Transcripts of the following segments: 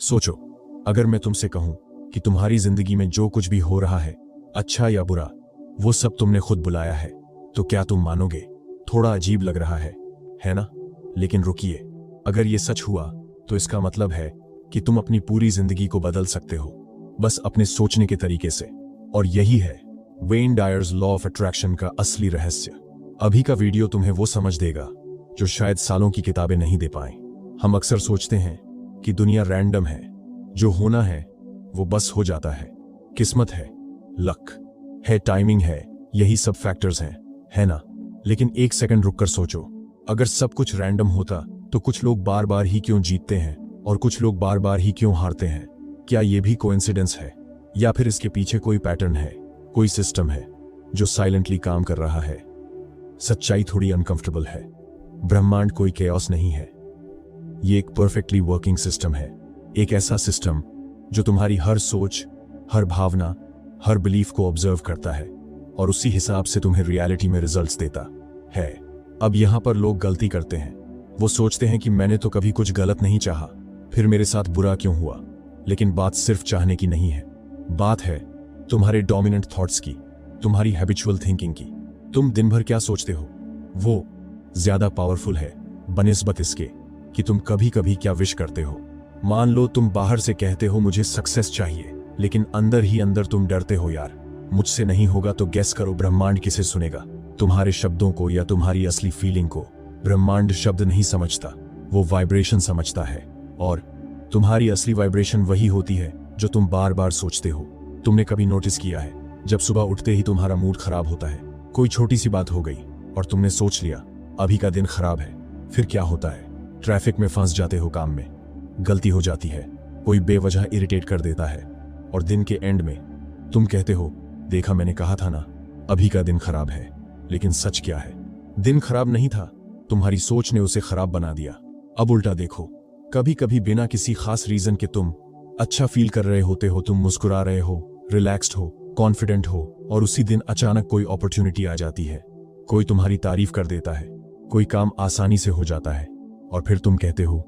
सोचो, अगर मैं तुमसे कहूं कि तुम्हारी जिंदगी में जो कुछ भी हो रहा है, अच्छा या बुरा, वो सब तुमने खुद बुलाया है, तो क्या तुम मानोगे? थोड़ा अजीब लग रहा है ना? लेकिन रुकिए, अगर ये सच हुआ तो इसका मतलब है कि तुम अपनी पूरी जिंदगी को बदल सकते हो, बस अपने सोचने के तरीके से। और यही है when dyers law of attraction का असली रहस्य। अभी का वीडियो तुम्हें वो समझ देगा जो शायद सालों की किताबें नहीं दे पाए। हम अक्सर सोचते हैं कि दुनिया रैंडम है, जो होना है वो बस हो जाता है, किस्मत है, लक है, टाइमिंग है, यही सब फैक्टर्स हैं, है ना? लेकिन एक सेकंड रुककर सोचो, अगर सब कुछ रैंडम होता तो कुछ लोग बार बार ही क्यों जीतते हैं और कुछ लोग बार बार ही क्यों हारते हैं? क्या ये भी कोइंसिडेंस है, या फिर इसके पीछे कोई पैटर्न है, कोई सिस्टम है जो साइलेंटली काम कर रहा है? सच्चाई थोड़ी अनकंफर्टेबल है। ब्रह्मांड कोई केओस नहीं है, ये एक परफेक्टली वर्किंग सिस्टम है। एक ऐसा सिस्टम जो तुम्हारी हर सोच, हर भावना, हर बिलीफ को ऑब्जर्व करता है और उसी हिसाब से तुम्हें रियलिटी में रिजल्ट्स देता है। अब यहां पर लोग गलती करते हैं। वो सोचते हैं कि मैंने तो कभी कुछ गलत नहीं चाहा, फिर मेरे साथ बुरा क्यों हुआ? लेकिन बात सिर्फ चाहने की नहीं है, बात है तुम्हारे डोमिनेंट थॉट्स की, तुम्हारी हैबिचुअल थिंकिंग की। तुम दिन भर क्या सोचते हो, वो ज्यादा पावरफुल है बनिस्बत इसके कि तुम कभी कभी क्या विश करते हो। मान लो तुम बाहर से कहते हो मुझे सक्सेस चाहिए, लेकिन अंदर ही अंदर तुम डरते हो, यार मुझसे नहीं होगा। तो गेस करो ब्रह्मांड किसे सुनेगा? तुम्हारे शब्दों को या तुम्हारी असली फीलिंग को? ब्रह्मांड शब्द नहीं समझता, वो वाइब्रेशन समझता है। और तुम्हारी असली वाइब्रेशन वही होती है जो तुम बार बार सोचते हो। तुमने कभी नोटिस किया है, जब सुबह उठते ही तुम्हारा मूड खराब होता है, कोई छोटी सी बात हो गई और तुमने सोच लिया अभी का दिन खराब है, फिर क्या होता है? ट्रैफिक में फंस जाते हो, काम में गलती हो जाती है, कोई बेवजह इरिटेट कर देता है, और दिन के एंड में तुम कहते हो देखा मैंने कहा था ना, अभी का दिन खराब है। लेकिन सच क्या है? दिन खराब नहीं था, तुम्हारी सोच ने उसे खराब बना दिया। अब उल्टा देखो, कभी कभी बिना किसी खास रीजन के तुम अच्छा फील कर रहे होते हो, तुम मुस्कुरा रहे हो, रिलैक्स्ड हो, कॉन्फिडेंट हो, और उसी दिन अचानक कोई अपॉर्चुनिटी आ जाती है, कोई तुम्हारी तारीफ कर देता है, कोई काम आसानी से हो जाता है, और फिर तुम कहते हो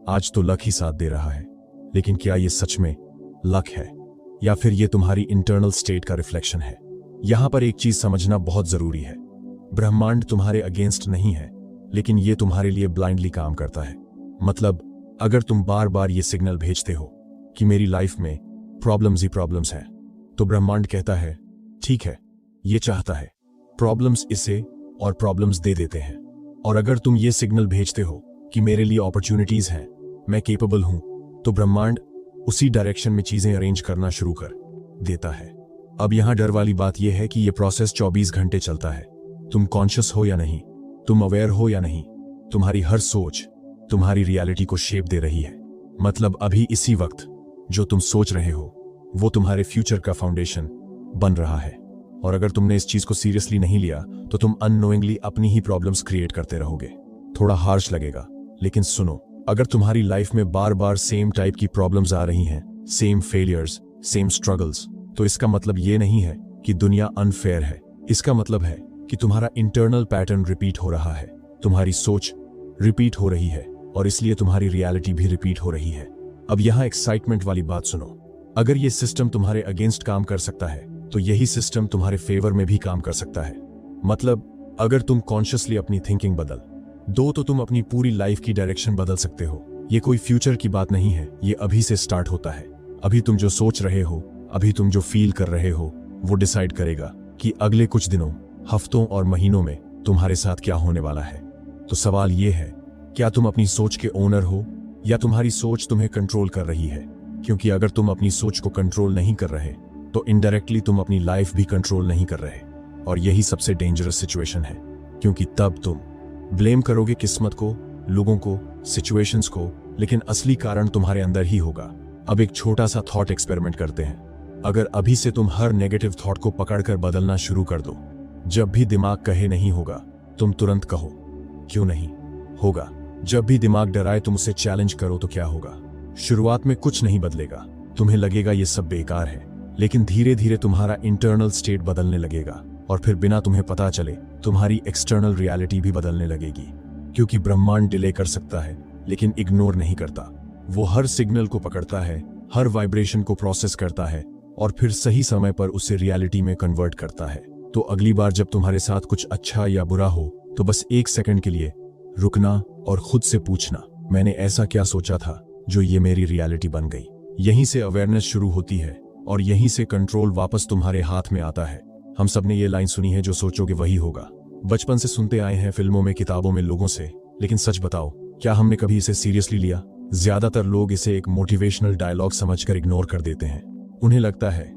आज तो लक ही साथ दे रहा है। लेकिन क्या ये सच में लक है, या फिर ये तुम्हारी इंटरनल स्टेट का रिफ्लेक्शन है? यहां पर एक चीज समझना बहुत जरूरी है, ब्रह्मांड तुम्हारे अगेंस्ट नहीं है, लेकिन ये तुम्हारे लिए ब्लाइंडली काम करता है। मतलब अगर तुम बार बार ये सिग्नल भेजते हो कि मेरी लाइफ में प्रॉब्लम्स ही प्रॉब्लम्स हैं, तो ब्रह्मांड कहता है ठीक है, ये चाहता है प्रॉब्लम्स इसे, और प्रॉब्लम्स दे देते हैं। और अगर तुम ये सिग्नल भेजते हो कि मेरे लिए अपॉर्चुनिटीज हैं, मैं केपेबल हूं, तो ब्रह्मांड उसी डायरेक्शन में चीजें अरेंज करना शुरू कर देता है। अब यहां डर वाली बात यह है कि यह प्रोसेस 24 घंटे चलता है। तुम कॉन्शियस हो या नहीं, तुम अवेयर हो या नहीं, तुम्हारी हर सोच तुम्हारी रियलिटी को शेप दे रही है। मतलब अभी इसी वक्त जो तुम सोच रहे हो वो तुम्हारे फ्यूचर का फाउंडेशन बन रहा है। और अगर तुमने इस चीज को सीरियसली नहीं लिया तो तुम अननोइंगली अपनी ही प्रॉब्लम्स क्रिएट करते रहोगे। थोड़ा हार्श लगेगा, लेकिन सुनो, अगर तुम्हारी लाइफ में बार बार सेम टाइप की प्रॉब्लम्स आ रही हैं, सेम फेलियर्स, सेम स्ट्रगल्स, तो इसका मतलब ये नहीं है कि दुनिया अनफेयर है। इसका मतलब है कि तुम्हारा इंटरनल पैटर्न रिपीट हो रहा है, तुम्हारी सोच रिपीट हो रही है, और इसलिए तुम्हारी रियलिटी भी रिपीट हो रही है। अब यहां एक्साइटमेंट वाली बात सुनो, अगर ये सिस्टम तुम्हारे अगेंस्ट काम कर सकता है तो यही सिस्टम तुम्हारे फेवर में भी काम कर सकता है। मतलब अगर तुम कॉन्शियसली अपनी थिंकिंग बदल दो तो तुम अपनी पूरी लाइफ की डायरेक्शन बदल सकते हो। ये कोई फ्यूचर की बात नहीं है, ये अभी से स्टार्ट होता है। अभी तुम जो सोच रहे हो, अभी तुम जो फील कर रहे हो, वो डिसाइड करेगा कि अगले कुछ दिनों, हफ्तों और महीनों में तुम्हारे साथ क्या होने वाला है। तो सवाल ये है, क्या तुम अपनी सोच के ओनर हो, या तुम्हारी सोच तुम्हें कंट्रोल कर रही है? क्योंकि अगर तुम अपनी सोच को कंट्रोल नहीं कर रहे तो इनडायरेक्टली तुम अपनी लाइफ भी कंट्रोल नहीं कर रहे, और यही सबसे डेंजरस सिचुएशन है। क्योंकि तब तुम ब्लेम करोगे किस्मत को, लोगों को, सिचुएशंस को, लेकिन असली कारण तुम्हारे अंदर ही होगा। अब एक छोटा सा थॉट एक्सपेरिमेंट करते हैं। अगर अभी से तुम हर नेगेटिव थॉट को पकड़कर बदलना शुरू कर दो, जब भी दिमाग कहे नहीं होगा, तुम तुरंत कहो क्यों नहीं होगा। जब भी दिमाग डराए तुम उसे चैलेंज करो तो क्या होगा? शुरुआत में कुछ नहीं बदलेगा, तुम्हें लगेगा ये सब बेकार है, लेकिन धीरे धीरे तुम्हारा इंटरनल स्टेट बदलने लगेगा, और फिर बिना तुम्हें पता चले तुम्हारी एक्सटर्नल रियलिटी भी बदलने लगेगी। क्योंकि ब्रह्मांड डिले कर सकता है लेकिन इग्नोर नहीं करता। वो हर सिग्नल को पकड़ता है, हर वाइब्रेशन को प्रोसेस करता है और फिर सही समय पर उसे रियलिटी में कन्वर्ट करता है। तो अगली बार जब तुम्हारे साथ कुछ अच्छा या बुरा हो तो बस 1 सेकंड के लिए रुकना और खुद से पूछना, मैंने ऐसा क्या सोचा था जो ये मेरी रियलिटी बन गई। यहीं से अवेयरनेस शुरू होती है और यहीं से कंट्रोल वापस तुम्हारे हाथ में आता है। हम सब ने ये लाइन सुनी है, जो सोचोगे वही होगा। बचपन से सुनते आए हैं, फिल्मों में, किताबों में, लोगों से, लेकिन सच बताओ, क्या हमने कभी इसे सीरियसली लिया? ज्यादातर लोग इसे एक मोटिवेशनल डायलॉग समझकर इग्नोर कर देते हैं। उन्हें लगता है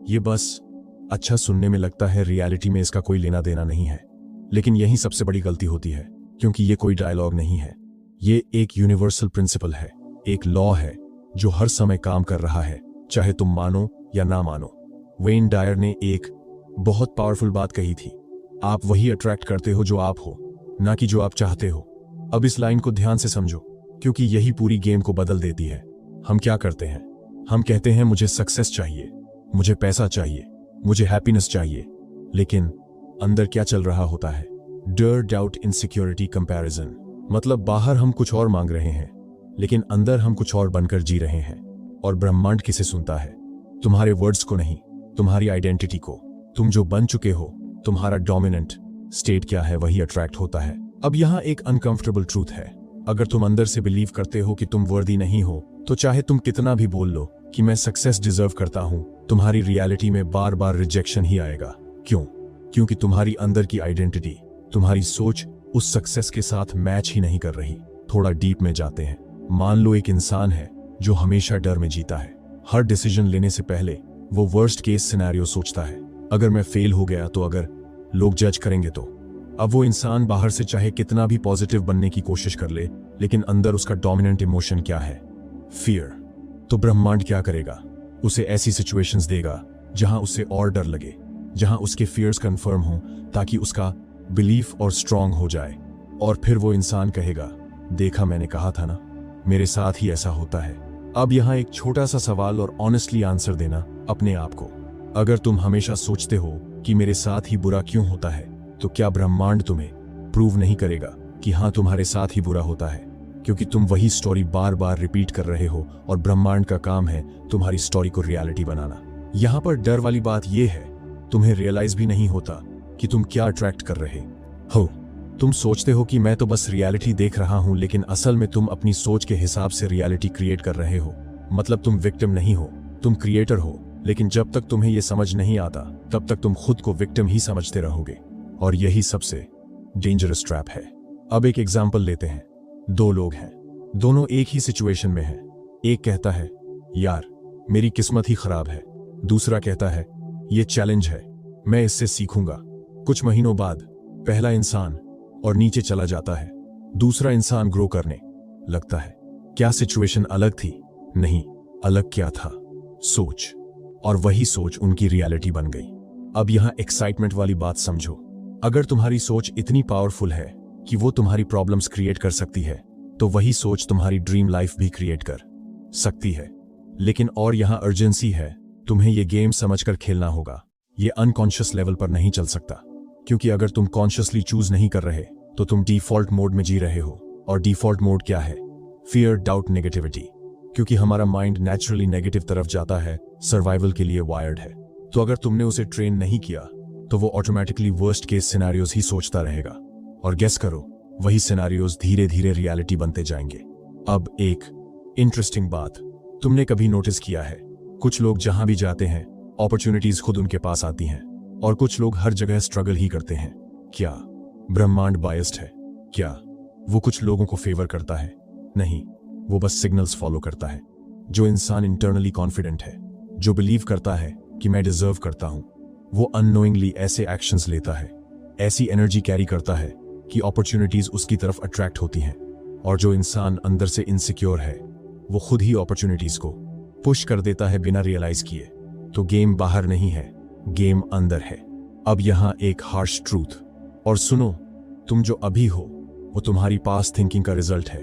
ये बस अच्छा सुनने में लगता है, रियलिटी में इसका कोई लेना देना नहीं है। लेकिन यही सबसे बड़ी गलती होती है, क्योंकि ये कोई डायलॉग नहीं है, ये एक यूनिवर्सल प्रिंसिपल है, एक लॉ है जो हर समय काम कर रहा है, चाहे तुम मानो या ना मानो। वेन डायर ने एक बहुत पावरफुल बात कही थी, आप वही अट्रैक्ट करते हो जो आप हो, ना कि जो आप चाहते हो। अब इस लाइन को ध्यान से समझो, क्योंकि यही पूरी गेम को बदल देती है। हम क्या करते हैं? हम कहते हैं मुझे सक्सेस चाहिए, मुझे पैसा चाहिए, मुझे हैप्पीनेस चाहिए, लेकिन अंदर क्या चल रहा होता है? डर, डाउट, इनसिक्योरिटी, कंपैरिजन। मतलब बाहर हम कुछ और मांग रहे हैं, लेकिन अंदर हम कुछ और बनकर जी रहे हैं। और ब्रह्मांड किसे सुनता है? तुम्हारे वर्ड्स को नहीं, तुम्हारी आइडेंटिटी को। तुम जो बन चुके हो, तुम्हारा डोमिनेंट स्टेट क्या है, वही अट्रैक्ट होता है। अब यहाँ एक अनकंफर्टेबल ट्रूथ है, अगर तुम अंदर से बिलीव करते हो कि तुम वर्दी नहीं हो, तो चाहे तुम कितना भी बोल लो कि मैं सक्सेस डिजर्व करता हूं, तुम्हारी रियलिटी में बार बार रिजेक्शन ही आएगा। क्यों? क्योंकि तुम्हारी अंदर की आइडेंटिटी, तुम्हारी सोच उस सक्सेस के साथ मैच ही नहीं कर रही। थोड़ा डीप में जाते हैं। मान लो एक इंसान है जो हमेशा डर में जीता है। हर डिसीजन लेने से पहले वो वर्स्ट केस सिनेरियो सोचता है, अगर मैं फेल हो गया तो, अगर लोग जज करेंगे तो। अब वो इंसान बाहर से चाहे कितना भी पॉजिटिव बनने की कोशिश कर ले, लेकिन अंदर उसका डोमिनेंट इमोशन क्या है? फियर। तो ब्रह्मांड क्या करेगा? उसे ऐसी सिचुएशंस देगा जहां उसे और डर लगे, जहां उसके फियर्स कंफर्म हो, ताकि उसका बिलीफ और स्ट्रांग हो जाए। और फिर वो इंसान कहेगा, देखा, मैंने कहा था ना, मेरे साथ ही ऐसा होता है। अब यहां एक छोटा सा सवाल और ऑनेस्टली आंसर देना अपने आप को। अगर तुम हमेशा सोचते हो कि मेरे साथ ही बुरा क्यों होता है, तो क्या ब्रह्मांड तुम्हें प्रूव नहीं करेगा कि हाँ, तुम्हारे साथ ही बुरा होता है? क्योंकि तुम वही स्टोरी बार बार रिपीट कर रहे हो और ब्रह्मांड का काम है तुम्हारी स्टोरी को रियलिटी बनाना। यहां पर डर वाली बात यह है, तुम्हें रियलाइज भी नहीं होता कि तुम क्या अट्रैक्ट कर रहे हो। तुम सोचते हो कि मैं तो बस रियलिटी देख रहा हूं, लेकिन असल में तुम अपनी सोच के हिसाब से रियलिटी क्रिएट कर रहे हो। मतलब तुम विक्टिम नहीं हो, तुम क्रिएटर हो। लेकिन जब तक तुम्हें यह समझ नहीं आता, तब तक तुम खुद को विक्टिम ही समझते रहोगे। और यही सबसे डेंजरस ट्रैप है। अब एक एग्जाम्पल लेते हैं। 2 लोग हैं, दोनों एक ही सिचुएशन में हैं। एक कहता है, यार मेरी किस्मत ही खराब है। दूसरा कहता है, ये चैलेंज है, मैं इससे सीखूंगा। कुछ महीनों बाद पहला इंसान और नीचे चला जाता है, दूसरा इंसान ग्रो करने लगता है। क्या सिचुएशन अलग थी? नहीं, अलग क्या था? सोच। और वही सोच उनकी रियलिटी बन गई। अब यहां एक्साइटमेंट वाली बात समझो। अगर तुम्हारी सोच इतनी पावरफुल है कि वो तुम्हारी प्रॉब्लम्स क्रिएट कर सकती है, तो वही सोच तुम्हारी ड्रीम लाइफ भी क्रिएट कर सकती है। लेकिन और यहां अर्जेंसी है, तुम्हें ये गेम समझकर खेलना होगा। ये अनकॉन्शियस लेवल पर नहीं चल सकता, क्योंकि अगर तुम कॉन्शियसली चूज नहीं कर रहे तो तुम डिफॉल्ट मोड में जी रहे हो। और डिफॉल्ट मोड क्या है? Fear, doubt, negativity. क्योंकि हमारा माइंड नेचुरली नेगेटिव तरफ जाता है, सर्वाइवल के लिए वायर्ड है। तो अगर तुमने उसे ट्रेन नहीं किया तो वो ऑटोमेटिकली वर्स्ट केस सिनेरियोज ही सोचता रहेगा। और गेस करो, वही सिनेरियोज धीरे धीरे रियलिटी बनते जाएंगे। अब एक इंटरेस्टिंग बात तुमने कभी नोटिस किया है, कुछ लोग जहां भी जाते हैं अपॉर्चुनिटीज खुद उनके पास आती हैं, और कुछ लोग हर जगह स्ट्रगल ही करते हैं। क्या ब्रह्मांड बायस्ड है? क्या वो कुछ लोगों को फेवर करता है? नहीं, वो बस सिग्नल्स फॉलो करता है। जो इंसान इंटरनली कॉन्फिडेंट है, जो बिलीव करता है कि मैं डिजर्व करता हूं, वो अननोइंगली ऐसे एक्शंस लेता है, ऐसी एनर्जी कैरी करता है कि अपॉर्चुनिटीज उसकी तरफ अट्रैक्ट होती हैं। और जो इंसान अंदर से इनसिक्योर है, वो खुद ही अपॉर्चुनिटीज को पुश कर देता है बिना रियलाइज किए। तो गेम बाहर नहीं है, गेम अंदर है। अब यहां एक हार्श ट्रूथ और सुनो, तुम जो अभी हो वो तुम्हारी पास्ट थिंकिंग का रिजल्ट है,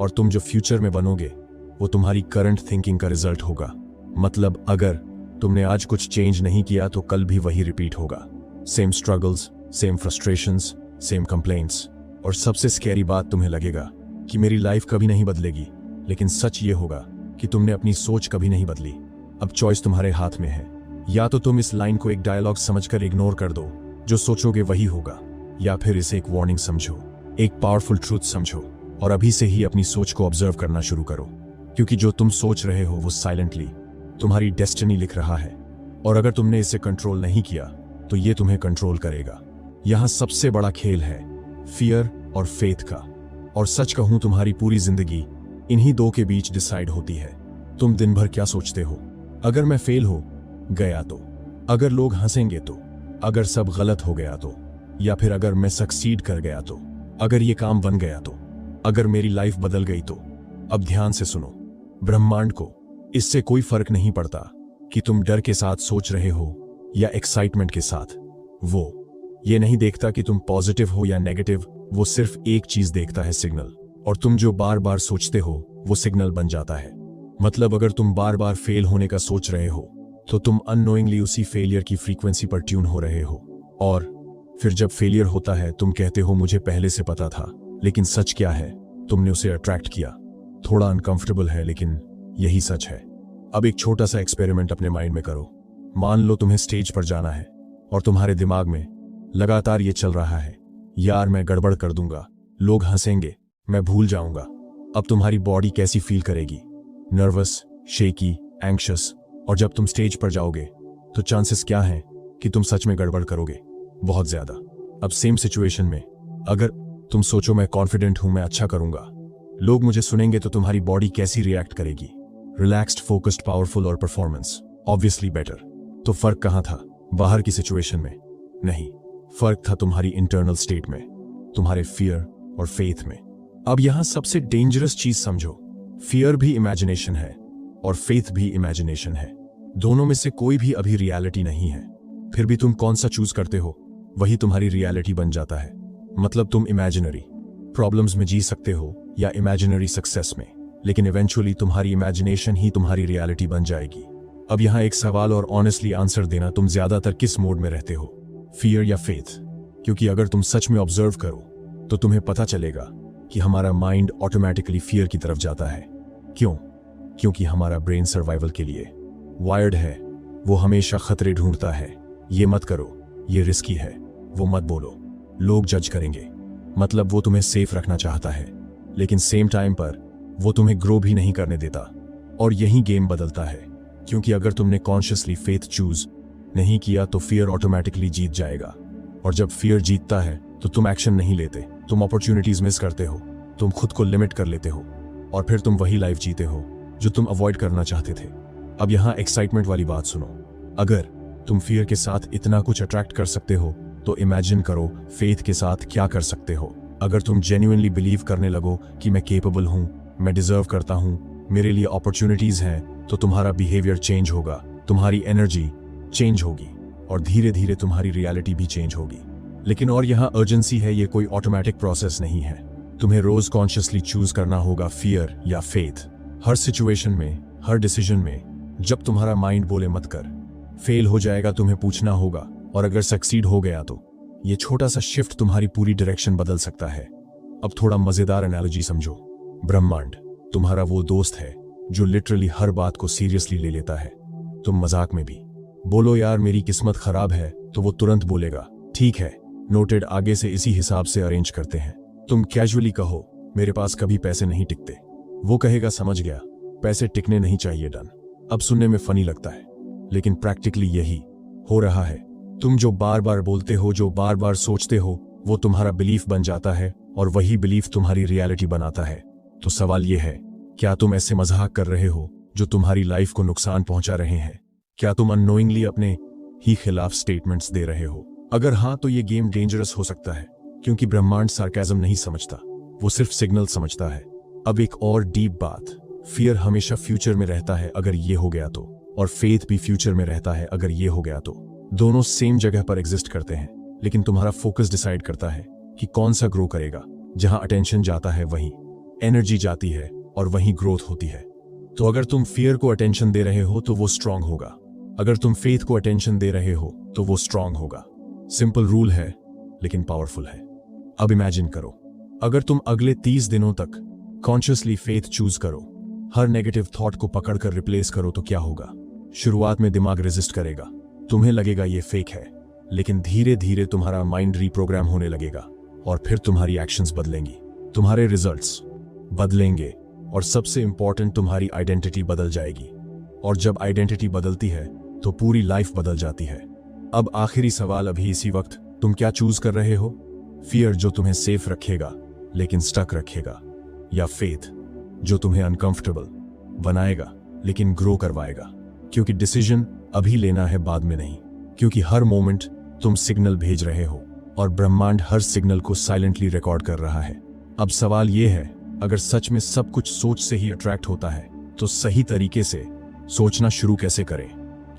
और तुम जो फ्यूचर में बनोगे वो तुम्हारी करंट थिंकिंग का रिजल्ट होगा। मतलब अगर तुमने आज कुछ चेंज नहीं किया तो कल भी वही रिपीट होगा। Same struggles, same frustrations, same complaints. और सबसे स्कैरी बात, तुम्हें लगेगा कि मेरी लाइफ कभी नहीं बदलेगी, लेकिन सच ये होगा कि तुमने अपनी सोच कभी नहीं बदली। अब चॉइस तुम्हारे हाथ में है। या तो तुम इस लाइन को एक डायलॉग समझकर इग्नोर कर दो, जो सोचोगे वही होगा, या फिर इसे एक वार्निंग समझो, एक पावरफुल ट्रूथ समझो और अभी से ही अपनी सोच को ऑब्जर्व करना शुरू करो। क्योंकि जो तुम सोच रहे हो वो साइलेंटली तुम्हारी डेस्टिनी लिख रहा है, और अगर तुमने इसे कंट्रोल नहीं किया तो ये तुम्हें कंट्रोल करेगा। यहां सबसे बड़ा खेल है फियर और फेथ का, और सच कहूं तुम्हारी पूरी जिंदगी इन्हीं दो के बीच डिसाइड होती है। तुम दिन भर क्या सोचते हो? अगर मैं फेल हो गया तो, अगर लोग हंसेंगे तो, अगर सब गलत हो गया तो, या फिर अगर मैं सक्सीड कर गया तो, अगर ये काम बन गया तो, अगर मेरी लाइफ बदल गई तो। अब ध्यान से सुनो, ब्रह्मांड को इससे कोई फर्क नहीं पड़ता कि तुम डर के साथ सोच रहे हो या एक्साइटमेंट के साथ। वो ये नहीं देखता कि तुम पॉजिटिव हो या नेगेटिव, वो सिर्फ एक चीज देखता है, सिग्नल। और तुम जो बार बार सोचते हो वो सिग्नल बन जाता है। मतलब अगर तुम बार बार फेल होने का सोच रहे हो तो तुम अननोइंगली उसी फेलियर की फ्रीक्वेंसी पर ट्यून हो रहे हो, और फिर जब फेलियर होता है तुम कहते हो मुझे पहले से पता था। लेकिन सच क्या है? तुमने उसे अट्रैक्ट किया। थोड़ा अनकंफर्टेबल है लेकिन यही सच है। अब एक छोटा सा एक्सपेरिमेंट अपने माइंड में करो। मान लो तुम्हें स्टेज पर जाना है और तुम्हारे दिमाग में लगातार ये चल रहा है, यार मैं गड़बड़ कर दूंगा, लोग हंसेंगे, मैं भूल जाऊंगा। अब तुम्हारी बॉडी कैसी फील करेगी? Nervous, shaky, anxious. और जब तुम स्टेज पर जाओगे तो चांसेस क्या हैं कि तुम सच में गड़बड़ करोगे? बहुत ज्यादा। अब सेम सिचुएशन में अगर तुम सोचो मैं कॉन्फिडेंट हूं, मैं अच्छा करूंगा, लोग मुझे सुनेंगे, तो तुम्हारी बॉडी कैसी रिएक्ट करेगी? रिलैक्स्ड, फोकस्ड, पावरफुल और परफॉर्मेंस ऑब्वियसली बेटर। तो फर्क कहां था? बाहर की सिचुएशन में नहीं, फर्क था तुम्हारी इंटरनल स्टेट में, तुम्हारे फियर और फेथ में। अब यहां सबसे डेंजरस चीज समझो, फियर भी इमेजिनेशन है और फेथ भी इमेजिनेशन है। दोनों में से कोई भी अभी रियलिटी नहीं है। फिर भी तुम कौन सा चूज करते हो वही तुम्हारी रियलिटी बन जाता है। मतलब तुम इमेजिनरी प्रॉब्लम्स में जी सकते हो या इमेजिनरी सक्सेस में, लेकिन इवेंचुअली तुम्हारी इमेजिनेशन ही तुम्हारी रियलिटी बन जाएगी। अब यहां एक सवाल और ऑनेस्टली आंसर देना, तुम ज्यादातर किस मोड में रहते हो, फियर या फेथ? क्योंकि अगर तुम सच में ऑब्जर्व करो तो तुम्हें पता चलेगा कि हमारा माइंड ऑटोमेटिकली फियर की तरफ जाता है। क्यों? क्योंकि हमारा ब्रेन सर्वाइवल के लिए वायर्ड है। वो हमेशा खतरे ढूंढता है। ये मत करो, ये रिस्की है, वो मत बोलो, लोग जज करेंगे। मतलब वो तुम्हें सेफ रखना चाहता है, लेकिन सेम टाइम पर वो तुम्हें ग्रो भी नहीं करने देता। और यही गेम बदलता है, क्योंकि अगर तुमने कॉन्शियसली फेथ चूज नहीं किया तो फियर ऑटोमेटिकली जीत जाएगा। और जब फियर जीतता है तो तुम एक्शन नहीं लेते, तुम अपॉर्चुनिटीज मिस करते हो, तुम खुद को लिमिट कर लेते हो, और फिर तुम वही लाइफ जीते हो जो तुम अवॉइड करना चाहते थे। अब यहां एक्साइटमेंट वाली बात सुनो। अगर तुम फियर के साथ इतना कुछ अट्रैक्ट कर सकते हो तो इमेजिन करो फेथ के साथ क्या कर सकते हो। अगर तुम जेन्युइनली बिलीव करने लगो कि मैं केपेबल हूं, मैं डिजर्व करता हूं, मेरे लिए अपॉर्चुनिटीज हैं, तो तुम्हारा बिहेवियर चेंज होगा, तुम्हारी एनर्जी चेंज होगी, और धीरे धीरे तुम्हारी रियलिटी भी चेंज होगी। लेकिन और यहां अर्जेंसी है, ये कोई ऑटोमेटिक प्रोसेस नहीं है। तुम्हें रोज कॉन्शियसली चूज करना होगा फियर या फेथ। हर सिचुएशन में, हर डिसीजन में, जब तुम्हारा माइंड बोले मत कर, फेल हो जाएगा, तुम्हें पूछना होगा, और अगर सक्सीड हो गया तो। ये छोटा सा शिफ्ट तुम्हारी पूरी डायरेक्शन बदल सकता है। अब थोड़ा मजेदार एनालॉजी समझो। ब्रह्मांड तुम्हारा वो दोस्त है जो लिटरली हर बात को सीरियसली ले लेता है। तुम मजाक में भी बोलो यार मेरी किस्मत खराब है तो वो तुरंत बोलेगा ठीक है, नोटेड, आगे से इसी हिसाब से अरेंज करते हैं। तुम कैजुअली कहो मेरे पास कभी पैसे नहीं टिकते, वो कहेगा समझ गया, पैसे टिकने नहीं चाहिए, डन। अब सुनने में फनी लगता है, लेकिन प्रैक्टिकली यही हो रहा है। तुम जो बार बार बोलते हो, जो बार बार सोचते हो, वो तुम्हारा बिलीफ बन जाता है, और वही बिलीफ तुम्हारी रियलिटी बनाता है। तो सवाल ये है, क्या तुम ऐसे मजाक कर रहे हो जो तुम्हारी लाइफ को नुकसान पहुंचा रहे हैं? क्या तुम अननोइंगली अपने ही खिलाफ स्टेटमेंट्स दे रहे हो? अगर हाँ, तो ये गेम डेंजरस हो सकता है, क्योंकि ब्रह्मांड सार्केज्म नहीं समझता, वो सिर्फ सिग्नल समझता है। अब एक और डीप बात, फियर हमेशा फ्यूचर में रहता है अगर ये हो गया तो, और फेथ भी फ्यूचर में रहता है अगर ये हो गया तो। दोनों सेम जगह पर एग्जिस्ट करते हैं, लेकिन तुम्हारा फोकस डिसाइड करता है कि कौन सा ग्रो करेगा। जहां अटेंशन जाता है वहीं एनर्जी जाती है, और वहीं ग्रोथ होती है। तो अगर तुम फियर को अटेंशन दे रहे हो तो वो स्ट्रांग होगा, अगर तुम फेथ को अटेंशन दे रहे हो तो वो स्ट्रांग होगा। सिंपल रूल है लेकिन पावरफुल है। अब इमेजिन करो, अगर तुम अगले 30 दिनों तक कॉन्शियसली फेथ चूज करो हर नेगेटिव थॉट को पकड़कर रिप्लेस करो तो क्या होगा? शुरुआत में दिमाग रेजिस्ट करेगा, तुम्हें लगेगा ये फेक है, लेकिन धीरे धीरे तुम्हारा माइंड रीप्रोग्राम होने लगेगा और फिर तुम्हारी एक्शंस बदलेंगी, तुम्हारे रिजल्ट्स बदलेंगे और सबसे इंपॉर्टेंट तुम्हारी आइडेंटिटी बदल जाएगी। और जब आइडेंटिटी बदलती है तो पूरी लाइफ बदल जाती है। अब आखिरी सवाल अभी इसी वक्त, तुम क्या चूज कर रहे हो? फियर जो तुम्हें सेफ रखेगा लेकिन स्टक रखेगा, या फेथ जो तुम्हें अनकंफर्टेबल बनाएगा लेकिन ग्रो करवाएगा? क्योंकि डिसीजन अभी लेना है, बाद में नहीं। क्योंकि हर मोमेंट तुम सिग्नल भेज रहे हो और ब्रह्मांड हर सिग्नल को साइलेंटली रिकॉर्ड कर रहा है। अब सवाल यह है, अगर सच में सब कुछ सोच से ही अट्रैक्ट होता है तो सही तरीके से सोचना शुरू कैसे करें?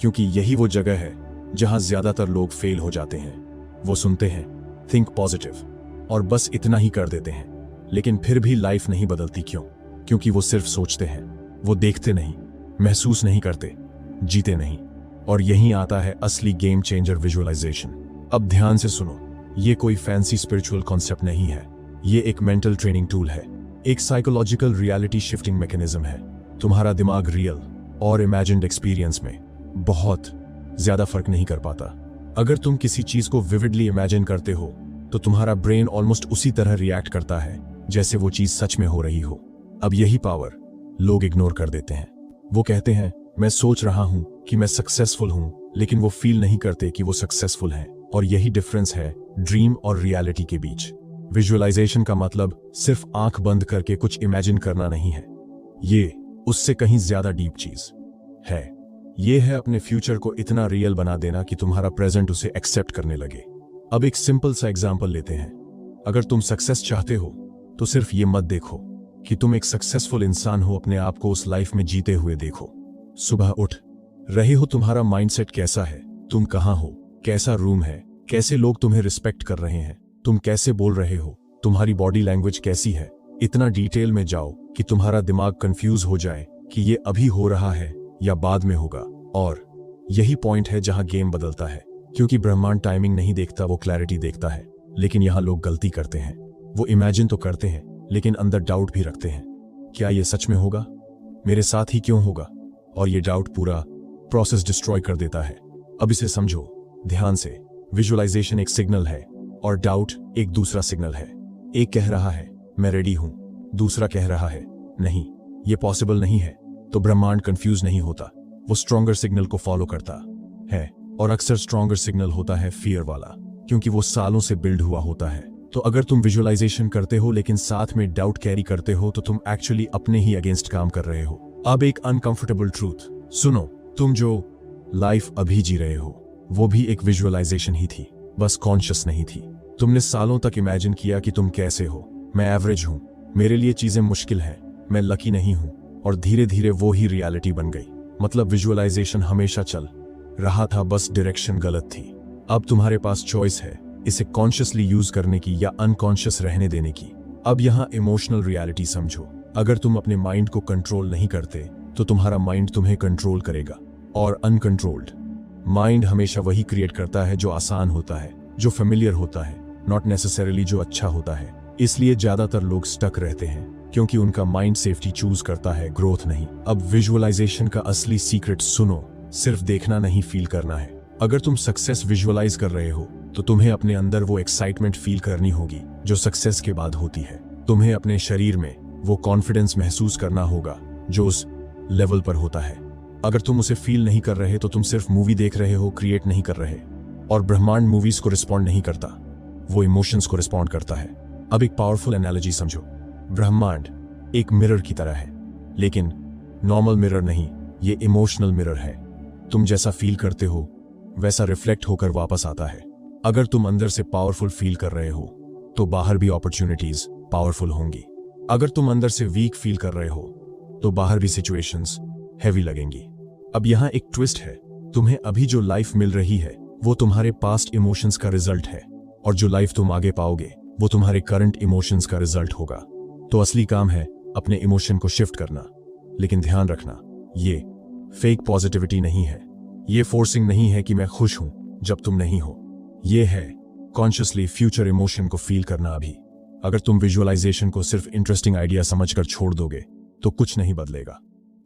क्योंकि यही वो जगह है जहां ज्यादातर लोग फेल हो जाते हैं। वो सुनते हैं थिंक पॉजिटिव और बस इतना ही कर देते हैं, लेकिन फिर भी लाइफ नहीं बदलती। क्यों? क्योंकि वो सिर्फ सोचते हैं, वो देखते नहीं, महसूस नहीं करते, जीते नहीं। और यहीं आता है असली गेम चेंजर, विजुअलाइजेशन। अब ध्यान से सुनो, ये कोई फैंसी स्पिरिचुअल कॉन्सेप्ट नहीं है, ये एक मेंटल ट्रेनिंग टूल है, एक साइकोलॉजिकल रियलिटी शिफ्टिंग मैकेनिज्म है। तुम्हारा दिमाग रियल और इमेजिन्ड एक्सपीरियंस में बहुत ज्यादा फर्क नहीं कर पाता। अगर तुम किसी चीज को विविडली इमेजिन करते हो तो तुम्हारा ब्रेन ऑलमोस्ट उसी तरह रिएक्ट करता है जैसे वो चीज सच में हो रही हो। अब यही पावर लोग इग्नोर कर देते हैं। वो कहते हैं मैं सोच रहा हूं कि मैं सक्सेसफुल हूं, लेकिन वो फील नहीं करते कि वो सक्सेसफुल हैं। और यही डिफरेंस है ड्रीम और रियलिटी के बीच। विजुअलाइजेशन का मतलब सिर्फ आंख बंद करके कुछ इमेजिन करना नहीं है, ये उससे कहीं ज्यादा डीप चीज है। ये है अपने फ्यूचर को इतना रियल बना देना कि तुम्हारा प्रेजेंट उसे एक्सेप्ट करने लगे। अब एक सिंपल सा एग्जांपल लेते हैं। अगर तुम सक्सेस चाहते हो तो सिर्फ ये मत देखो कि तुम एक सक्सेसफुल इंसान हो, अपने आप को उस लाइफ में जीते हुए देखो। सुबह उठ रहे हो, तुम्हारा माइंडसेट कैसा है? तुम कहां हो? कैसा रूम है? कैसे लोग तुम्हें रिस्पेक्ट कर रहे हैं? तुम कैसे बोल रहे हो? तुम्हारी बॉडी लैंग्वेज कैसी है? इतना डिटेल में जाओ कि तुम्हारा दिमाग कंफ्यूज हो जाए कि ये अभी हो रहा है या बाद में होगा। और यही पॉइंट है जहां गेम बदलता है, क्योंकि ब्रह्मांड टाइमिंग नहीं देखता, वो क्लैरिटी देखता है। लेकिन यहां लोग गलती करते हैं, वो इमेजिन तो करते हैं लेकिन अंदर डाउट भी रखते हैं। क्या ये सच में होगा? मेरे साथ ही क्यों होगा? और ये डाउट पूरा प्रोसेस डिस्ट्रॉय कर देता है। अब इसे समझो ध्यान से, विजुअलाइजेशन एक सिग्नल है और डाउट एक दूसरा सिग्नल है। एक कह रहा है मैं रेडी हूं, दूसरा कह रहा है नहीं, ये पॉसिबल नहीं है। तो ब्रह्मांड कंफ्यूज नहीं होता, वो स्ट्रॉन्गर सिग्नल को फॉलो करता है। और अक्सर स्ट्रॉन्गर सिग्नल होता है फियर वाला, क्योंकि वो सालों से बिल्ड हुआ होता है। तो अगर तुम विजुअलाइजेशन करते हो लेकिन साथ में डाउट कैरी करते हो तो तुम एक्चुअली अपने ही अगेंस्ट काम कर रहे हो। अब एक अनकंफर्टेबल ट्रूथ सुनो, तुम जो लाइफ अभी जी रहे हो वो भी एक विजुअलाइजेशन ही थी, बस कॉन्शियस नहीं थी। तुमने सालों तक इमेजिन किया कि तुम कैसे हो, मैं एवरेज हूं, मेरे लिए चीजें मुश्किल हैं, मैं लकी नहीं हूं, और धीरे धीरे वो ही रियलिटी बन गई। मतलब विजुअलाइजेशन हमेशा चल रहा था, बस डायरेक्शन गलत थी। अब तुम्हारे पास चॉइस है, इसे कॉन्शियसली यूज करने की या अनकॉन्शियस रहने देने की। अब यहाँ इमोशनल रियलिटी समझो। अगर तुम अपने माइंड को कंट्रोल नहीं करते तो तुम्हारा माइंड तुम्हें कंट्रोल करेगा। और अनकंट्रोल्ड माइंड हमेशा वही क्रिएट करता है जो आसान होता है, जो फेमिलियर होता है, नॉट नेसेसरीली जो अच्छा होता है। इसलिए ज्यादातर लोग स्टक रहते हैं, क्योंकि उनका माइंड सेफ्टी चूज करता है, ग्रोथ नहीं। अब विजुअलाइजेशन का असली सीक्रेट सुनो, सिर्फ देखना नहीं, फील करना है। अगर तुम सक्सेस विजुअलाइज कर रहे हो तो तुम्हें अपने अंदर वो एक्साइटमेंट फील करनी होगी जो सक्सेस के बाद होती है। तुम्हें अपने शरीर में वो कॉन्फिडेंस महसूस करना होगा जो उस लेवल पर होता है। अगर तुम उसे फील नहीं कर रहे तो तुम सिर्फ मूवी देख रहे हो, क्रिएट नहीं कर रहे। और ब्रह्मांड मूवीज को रिस्पॉन्ड नहीं करता, वो इमोशंस को रिस्पॉन्ड करता है। अब एक पावरफुल एनालॉजी समझो, ब्रह्मांड एक मिरर की तरह है, लेकिन नॉर्मल मिरर नहीं, ये इमोशनल मिरर है। तुम जैसा फील करते हो वैसा रिफ्लेक्ट होकर वापस आता है। अगर तुम अंदर से पावरफुल फील कर रहे हो तो बाहर भी अपॉर्चुनिटीज पावरफुल होंगी। अगर तुम अंदर से वीक फील कर रहे हो तो बाहर भी सिचुएशंस हैवी लगेंगी। अब यहाँ एक ट्विस्ट है, तुम्हें अभी जो लाइफ मिल रही है वो तुम्हारे पास्ट इमोशंस का रिजल्ट है, और जो लाइफ तुम आगे पाओगे वो तुम्हारे करंट इमोशंस का रिजल्ट होगा। तो असली काम है अपने इमोशन को शिफ्ट करना। लेकिन ध्यान रखना, ये फेक पॉजिटिविटी नहीं है, ये फोर्सिंग नहीं है कि मैं खुश हूं जब तुम नहीं हो। ये है कॉन्शियसली फ्यूचर इमोशन को फील करना। अभी अगर तुम विजुअलाइजेशन को सिर्फ इंटरेस्टिंग आइडिया समझकर छोड़ दोगे तो कुछ नहीं बदलेगा।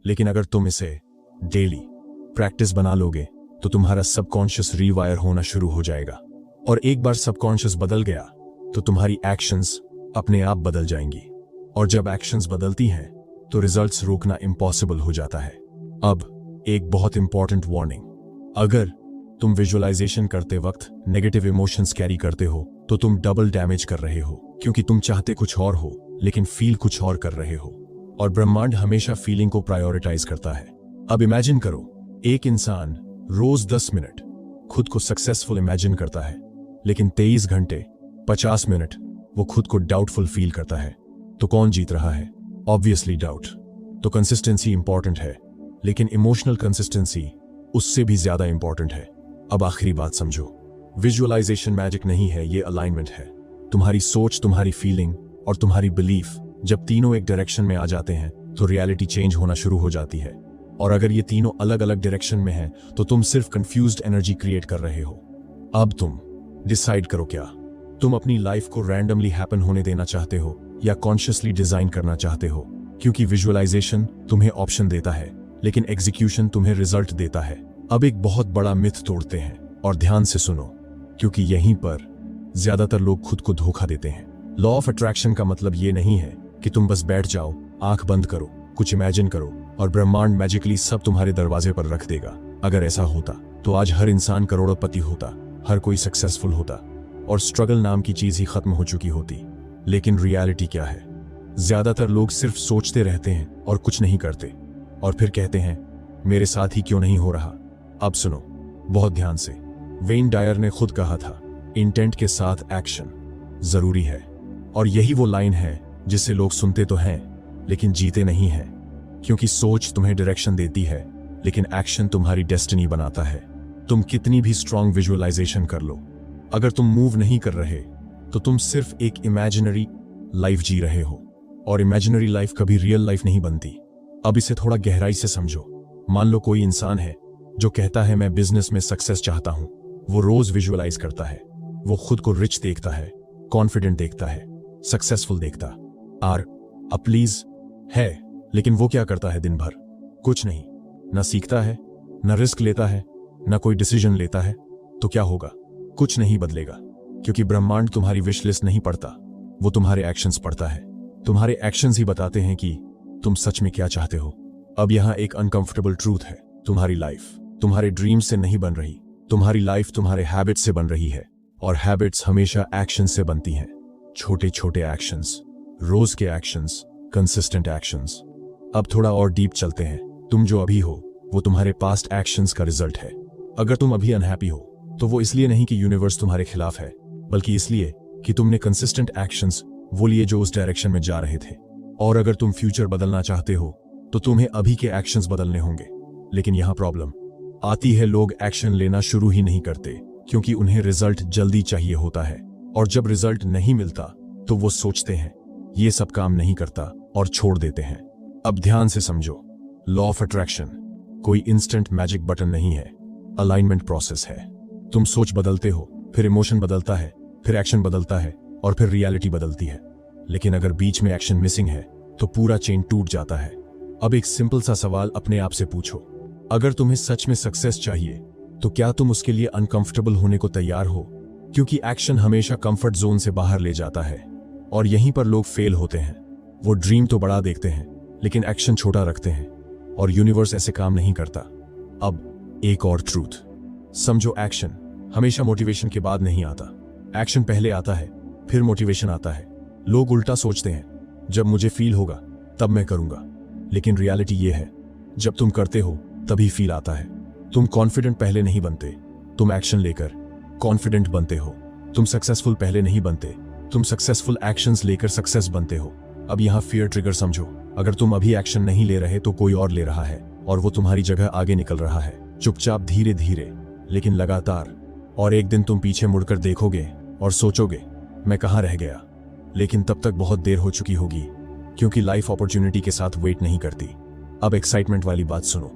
लेकिन अगर तुम इसे डेली प्रैक्टिस बना लोगे तो तुम्हारा सबकॉन्शियस रीवायर होना शुरू हो जाएगा, और एक बार सबकॉन्शियस बदल गया तो तुम्हारी एक्शंस अपने आप बदल जाएंगी, और जब एक्शंस बदलती हैं तो रिजल्ट्स रोकना इम्पॉसिबल हो जाता है। अब एक बहुत इंपॉर्टेंट वार्निंग, अगर तुम विजुअलाइजेशन करते वक्त नेगेटिव इमोशंस कैरी करते हो तो तुम डबल डैमेज कर रहे हो, क्योंकि तुम चाहते कुछ और हो लेकिन फील कुछ और कर रहे हो, और ब्रह्मांड हमेशा फीलिंग को प्रायोरिटाइज करता है। अब इमेजिन करो, एक इंसान रोज 10 मिनट खुद को सक्सेसफुल इमेजिन करता है, लेकिन 23 घंटे 50 मिनट वो खुद को डाउटफुल फील करता है। तो कौन जीत रहा है? Obviously doubt. तो कंसिस्टेंसी इंपॉर्टेंट है, लेकिन इमोशनल कंसिस्टेंसी उससे भी ज्यादा इंपॉर्टेंट है। अब आखिरी बात समझो, विजुअलाइजेशन मैजिक नहीं है, ये अलाइनमेंट है। तुम्हारी सोच, तुम्हारी फीलिंग और तुम्हारी बिलीफ जब तीनों एक डायरेक्शन में आ जाते हैं तो रियलिटी चेंज होना शुरू हो जाती है। और अगर ये तीनों अलग अलग डायरेक्शन में हैं तो तुम सिर्फ कंफ्यूज्ड एनर्जी क्रिएट कर रहे हो। अब तुम डिसाइड करो, क्या तुम अपनी लाइफ को रैंडमली हैपन होने देना चाहते हो या कॉन्शियसली डिजाइन करना चाहते हो? क्योंकि विजुअलाइजेशन तुम्हें ऑप्शन देता है, लेकिन एग्जीक्यूशन तुम्हें रिजल्ट देता है। अब एक बहुत बड़ा मिथ तोड़ते हैं, और ध्यान से सुनो, क्योंकि यहीं पर ज्यादातर लोग खुद को धोखा देते हैं। लॉ ऑफ अट्रैक्शन का मतलब ये नहीं है कि तुम बस बैठ जाओ, आंख बंद करो, कुछ इमेजिन करो और ब्रह्मांड मैजिकली सब तुम्हारे दरवाजे पर रख देगा। अगर ऐसा होता तो आज हर इंसान करोड़पति होता, हर कोई सक्सेसफुल होता, और स्ट्रगल नाम की चीज ही खत्म हो चुकी होती। लेकिन रियलिटी क्या है? ज्यादातर लोग सिर्फ सोचते रहते हैं और कुछ नहीं करते, और फिर कहते हैं मेरे साथ ही क्यों नहीं हो रहा। अब सुनो बहुत ध्यान से, वेन डायर ने खुद कहा था, इंटेंट के साथ एक्शन जरूरी है। और यही वो लाइन है जिसे लोग सुनते तो हैं लेकिन जीते नहीं हैं, क्योंकि सोच तुम्हें डायरेक्शन देती है, लेकिन एक्शन तुम्हारी डेस्टिनी बनाता है। तुम कितनी भी स्ट्रॉन्ग विजुअलाइजेशन कर लो, अगर तुम मूव नहीं कर रहे तो तुम सिर्फ एक इमेजिनरी लाइफ जी रहे हो, और इमेजिनरी लाइफ कभी रियल लाइफ नहीं बनती। अब इसे थोड़ा गहराई से समझो। मान लो कोई इंसान है जो कहता है मैं बिजनेस में सक्सेस चाहता हूं। वो रोज विजुअलाइज करता है, वो खुद को रिच देखता है, कॉन्फिडेंट देखता है, सक्सेसफुल देखता और प्लीज है, लेकिन वो क्या करता है दिन भर? कुछ नहीं, ना सीखता है, ना रिस्क लेता है, ना कोई डिसीजन लेता है। तो क्या होगा? कुछ नहीं बदलेगा, क्योंकि ब्रह्मांड तुम्हारी विश लिस्ट नहीं पढ़ता, वो तुम्हारे एक्शंस पढ़ता है। तुम्हारे एक्शंस ही बताते हैं कि तुम सच में क्या चाहते हो। अब यहां एक अनकंफर्टेबल ट्रूथ है, तुम्हारी लाइफ तुम्हारे ड्रीम्स से नहीं बन रही, तुम्हारी लाइफ तुम्हारे हैबिट्स से बन रही है, और हैबिट्स हमेशा एक्शन से बनती हैं। छोटे छोटे एक्शंस, रोज के एक्शंस, कंसिस्टेंट एक्शंस। अब थोड़ा और डीप चलते हैं। तुम जो अभी हो वो तुम्हारे पास्ट एक्शंस का रिजल्ट है। अगर तुम अभी अनहैप्पी हो तो वो इसलिए नहीं कि यूनिवर्स तुम्हारे खिलाफ है, बल्कि इसलिए कि तुमने कंसिस्टेंट एक्शंस वो लिए जो उस डायरेक्शन में जा रहे थे। और अगर तुम फ्यूचर बदलना चाहते हो तो तुम्हें अभी के एक्शंस बदलने होंगे। लेकिन यहां प्रॉब्लम आती है, लोग एक्शन लेना शुरू ही नहीं करते, क्योंकि उन्हें रिजल्ट जल्दी चाहिए होता है, और जब रिजल्ट नहीं मिलता तो वो सोचते हैं ये सब काम नहीं करता और छोड़ देते हैं। अब ध्यान से समझो, लॉ ऑफ अट्रैक्शन कोई इंस्टेंट मैजिक बटन नहीं है, अलाइनमेंट प्रोसेस है। तुम सोच बदलते हो, फिर इमोशन बदलता है, फिर एक्शन बदलता है, और फिर रियलिटी बदलती है। लेकिन अगर बीच में एक्शन मिसिंग है तो पूरा चेन टूट जाता है। अब एक सिंपल सा सवाल अपने आप से पूछो, अगर तुम्हें सच में सक्सेस चाहिए तो क्या तुम उसके लिए अनकंफर्टेबल होने को तैयार हो? क्योंकि एक्शन हमेशा कंफर्ट जोन से बाहर ले जाता है, और यहीं पर लोग फेल होते हैं। वो ड्रीम तो बड़ा देखते हैं लेकिन एक्शन छोटा रखते हैं, और यूनिवर्स ऐसे काम नहीं करता। अब एक और ट्रूथ समझो, एक्शन हमेशा मोटिवेशन के बाद नहीं आता। एक्शन पहले आता है, फिर मोटिवेशन आता है। लोग उल्टा सोचते हैं, जब मुझे फील होगा तब मैं करूंगा, लेकिन रियलिटी ये है, जब तुम करते हो तभी फील आता है। तुम कॉन्फिडेंट पहले नहीं बनते, तुम एक्शन लेकर कॉन्फिडेंट बनते हो। तुम सक्सेसफुल पहले नहीं बनते, तुम सक्सेसफुल एक्शंस लेकर सक्सेस बनते हो। अब यहां फियर ट्रिगर समझो, अगर तुम अभी एक्शन नहीं ले रहे तो कोई और ले रहा है, और वो तुम्हारी जगह आगे निकल रहा है, चुपचाप, धीरे धीरे, लेकिन लगातार। और एक दिन तुम पीछे मुड़कर देखोगे और सोचोगे मैं कहां रह गया, लेकिन तब तक बहुत देर हो चुकी होगी, क्योंकि लाइफ अपॉर्चुनिटी के साथ वेट नहीं करती। अब एक्साइटमेंट वाली बात सुनो,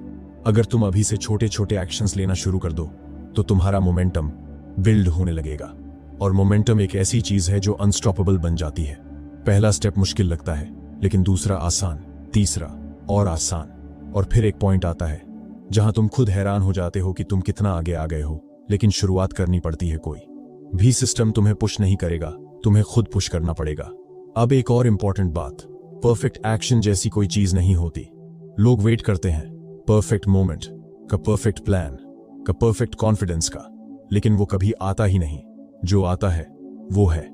अगर तुम अभी से छोटे छोटे एक्शंस लेना शुरू कर दो तो तुम्हारा मोमेंटम बिल्ड होने लगेगा, और मोमेंटम एक ऐसी चीज है जो अनस्टॉपेबल बन जाती है। पहला स्टेप मुश्किल लगता है, लेकिन दूसरा आसान, तीसरा और आसान, और फिर एक पॉइंट आता है जहां तुम खुद हैरान हो जाते हो कि तुम कितना आगे आ गए हो, लेकिन शुरुआत करनी पड़ती है। कोई भी सिस्टम तुम्हें पुश नहीं करेगा, तुम्हें खुद पुश करना पड़ेगा। अब एक और इंपॉर्टेंट बात, परफेक्ट एक्शन जैसी कोई चीज नहीं होती। लोग वेट करते हैं परफेक्ट मोमेंट का, परफेक्ट प्लान का, परफेक्ट कॉन्फिडेंस का, लेकिन वो कभी आता ही नहीं। जो आता है वो है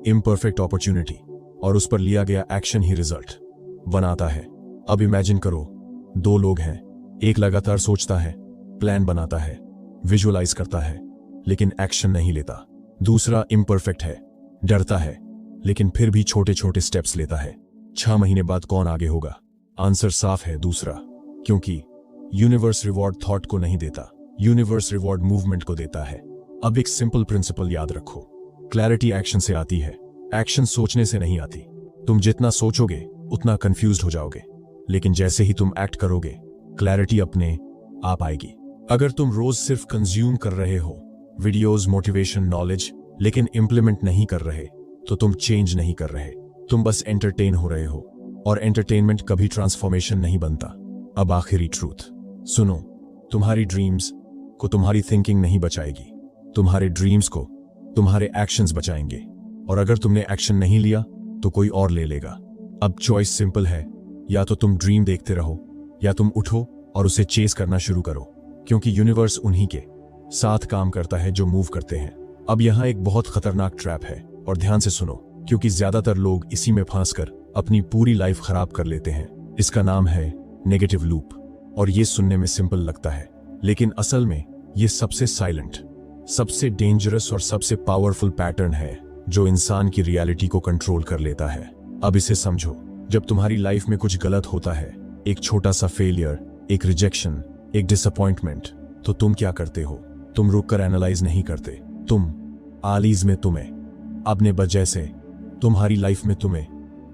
इम्परफेक्ट अपॉर्चुनिटी, और उस पर लिया गया एक्शन ही रिजल्ट बनाता है। अब इमेजिन करो, दो लोग हैं, एक लगातार सोचता है, प्लान बनाता है, विजुअलाइज करता है, लेकिन एक्शन नहीं लेता। दूसरा इम्परफेक्ट है, डरता है, लेकिन फिर भी छोटे छोटे स्टेप्स लेता है। 6 महीने बाद कौन आगे होगा? आंसर साफ है, दूसरा। क्योंकि यूनिवर्स रिवॉर्ड थॉट को नहीं देता, यूनिवर्स रिवॉर्ड मूवमेंट को देता है। अब एक सिंपल प्रिंसिपल याद रखो, क्लैरिटी एक्शन से आती है, एक्शन सोचने से नहीं आती। तुम जितना सोचोगे उतना कंफ्यूज्ड हो जाओगे, लेकिन जैसे ही तुम एक्ट करोगे क्लैरिटी अपने आप आएगी। अगर तुम रोज सिर्फ कंज्यूम कर रहे हो वीडियोस, मोटिवेशन, नॉलेज, लेकिन इंप्लीमेंट नहीं कर रहे, तो तुम चेंज नहीं कर रहे, तुम बस एंटरटेन हो रहे हो, और एंटरटेनमेंट कभी ट्रांसफॉर्मेशन नहीं बनता। अब आखिरी ट्रूथ सुनो, तुम्हारी ड्रीम्स को तुम्हारी थिंकिंग नहीं बचाएगी, तुम्हारे ड्रीम्स को तुम्हारे एक्शंस बचाएंगे। और अगर तुमने एक्शन नहीं लिया तो कोई और ले लेगा। अब चॉइस सिंपल है, या तो तुम ड्रीम देखते रहो, या तुम उठो और उसे चेस करना शुरू करो, क्योंकि यूनिवर्स उन्हीं के साथ काम करता है जो मूव करते हैं। अब यहाँ एक बहुत खतरनाक ट्रैप है, और ध्यान से सुनो, क्योंकि ज्यादातर लोग इसी में फंसकर अपनी पूरी लाइफ खराब कर लेते हैं। इसका नाम है नेगेटिव लूप। और ये सुनने में सिंपल लगता है, लेकिन असल में ये सबसे साइलेंट, सबसे डेंजरस और सबसे पावरफुल पैटर्न है जो इंसान की रियलिटी को कंट्रोल कर लेता है। अब इसे समझो, जब तुम्हारी लाइफ में कुछ गलत होता है, एक छोटा सा फेलियर, एक रिजेक्शन, एक डिसअपॉइंटमेंट, तो तुम क्या करते हो? तुम रुककर एनालाइज नहीं करते, तुम आलीज में तुम्हें अपने वजह से तुम्हारी लाइफ में तुम्हें